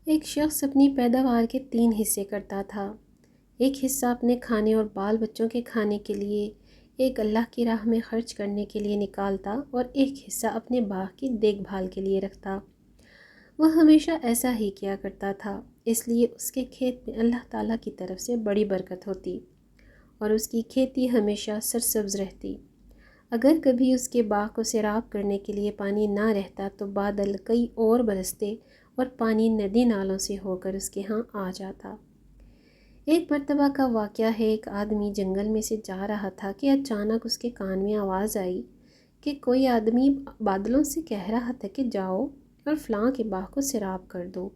ایک شخص اپنی پیداوار کے 3 حصے کرتا تھا۔ ایک حصہ اپنے کھانے اور بال بچوں کے کھانے کے لیے، ایک اللہ کی راہ میں خرچ کرنے کے لیے نکالتا اور ایک حصہ اپنے باغ کی دیکھ بھال کے لیے رکھتا۔ وہ ہمیشہ ایسا ہی کیا کرتا تھا، اس لیے اس کے کھیت میں اللہ تعالیٰ کی طرف سے بڑی برکت ہوتی اور اس کی کھیتی ہمیشہ سرسبز رہتی۔ اگر کبھی اس کے باغ کو سیراب کرنے کے لیے پانی نہ رہتا تو بادل کئی اور برستے اور پانی ندی نالوں سے ہو کر اس کے ہاں آ جاتا۔ ایک مرتبہ کا واقعہ ہے، ایک آدمی جنگل میں سے جا رہا تھا کہ اچانک اس کے کان میں آواز آئی کہ کوئی آدمی بادلوں سے کہہ رہا تھا کہ جاؤ اور فلاں کے باغ کو سیراب کر دو۔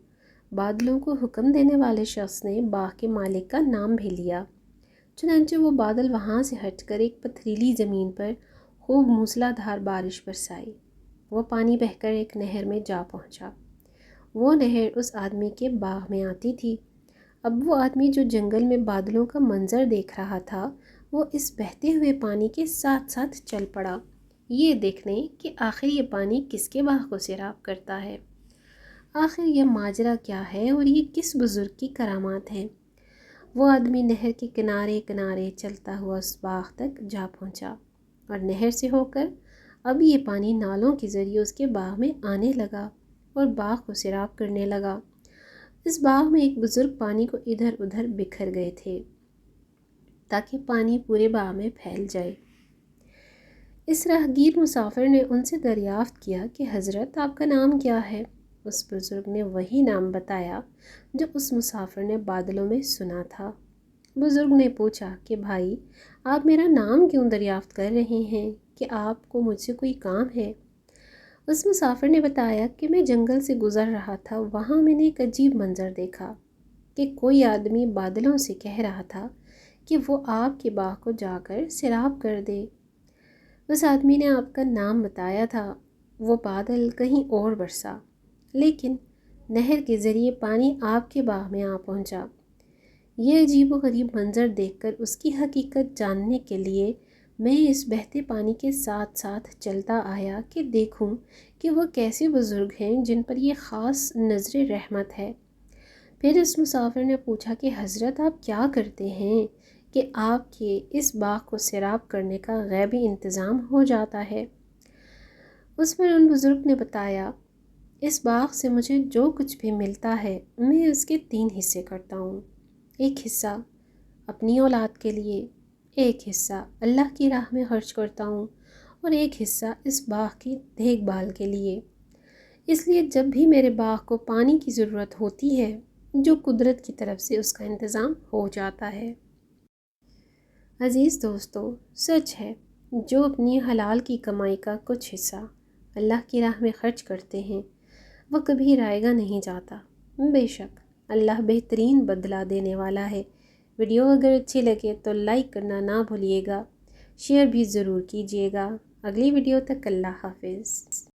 بادلوں کو حکم دینے والے شخص نے باغ کے مالک کا نام بھی لیا۔ چنانچہ وہ بادل وہاں سے ہٹ کر ایک پتھریلی زمین پر خوب موسلا دھار بارش برسائی۔ وہ پانی بہہ کر ایک نہر میں جا پہنچا۔ وہ نہر اس آدمی کے باغ میں آتی تھی۔ اب وہ آدمی جو جنگل میں بادلوں کا منظر دیکھ رہا تھا، وہ اس بہتے ہوئے پانی کے ساتھ ساتھ چل پڑا، یہ دیکھنے کہ آخر یہ پانی کس کے باغ کو سیراب کرتا ہے، آخر یہ ماجرا کیا ہے اور یہ کس بزرگ کی کرامات ہیں۔ وہ آدمی نہر کے کنارے کنارے چلتا ہوا اس باغ تک جا پہنچا اور نہر سے ہو کر اب یہ پانی نالوں کے ذریعے اس کے باغ میں آنے لگا اور باغ کو سیراب کرنے لگا۔ اس باغ میں ایک بزرگ پانی کو ادھر ادھر بکھر گئے تھے تاکہ پانی پورے باغ میں پھیل جائے۔ اس راہگیر مسافر نے ان سے دریافت کیا کہ حضرت آپ کا نام کیا ہے؟ اس بزرگ نے وہی نام بتایا جو اس مسافر نے بادلوں میں سنا تھا۔ بزرگ نے پوچھا کہ بھائی، آپ میرا نام کیوں دریافت کر رہے ہیں؟ کہ آپ کو مجھ سے کوئی کام ہے؟ اس مسافر نے بتایا کہ میں جنگل سے گزر رہا تھا، وہاں میں نے ایک عجیب منظر دیکھا کہ کوئی آدمی بادلوں سے کہہ رہا تھا کہ وہ آپ کے باغ کو جا کر سیراب کر دے۔ اس آدمی نے آپ کا نام بتایا تھا۔ وہ بادل کہیں اور برسا، لیکن نہر کے ذریعے پانی آپ کے باغ میں آ پہنچا۔ یہ عجیب و غریب منظر دیکھ کر اس کی حقیقت جاننے کے لیے میں اس بہتے پانی کے ساتھ ساتھ چلتا آیا کہ دیکھوں کہ وہ کیسے بزرگ ہیں جن پر یہ خاص نظر رحمت ہے۔ پھر اس مسافر نے پوچھا کہ حضرت آپ کیا کرتے ہیں کہ آپ کے اس باغ کو سیراب کرنے کا غیبی انتظام ہو جاتا ہے؟ اس پر ان بزرگ نے بتایا، اس باغ سے مجھے جو کچھ بھی ملتا ہے میں اس کے 3 حصے کرتا ہوں۔ ایک حصہ اپنی اولاد کے لیے، ایک حصہ اللہ کی راہ میں خرچ کرتا ہوں اور ایک حصہ اس باغ کی دیکھ بھال کے لیے۔ اس لیے جب بھی میرے باغ کو پانی کی ضرورت ہوتی ہے، جو قدرت کی طرف سے اس کا انتظام ہو جاتا ہے۔ عزیز دوستو، سچ ہے، جو اپنی حلال کی کمائی کا کچھ حصہ اللہ کی راہ میں خرچ کرتے ہیں، وہ کبھی رائے گا نہیں جاتا۔ بے شک اللہ بہترین بدلہ دینے والا ہے۔ ویڈیو اگر اچھی لگے تو لائک کرنا نہ بھولیے گا، شیئر بھی ضرور کیجیے گا۔ اگلی ویڈیو تک اللہ حافظ۔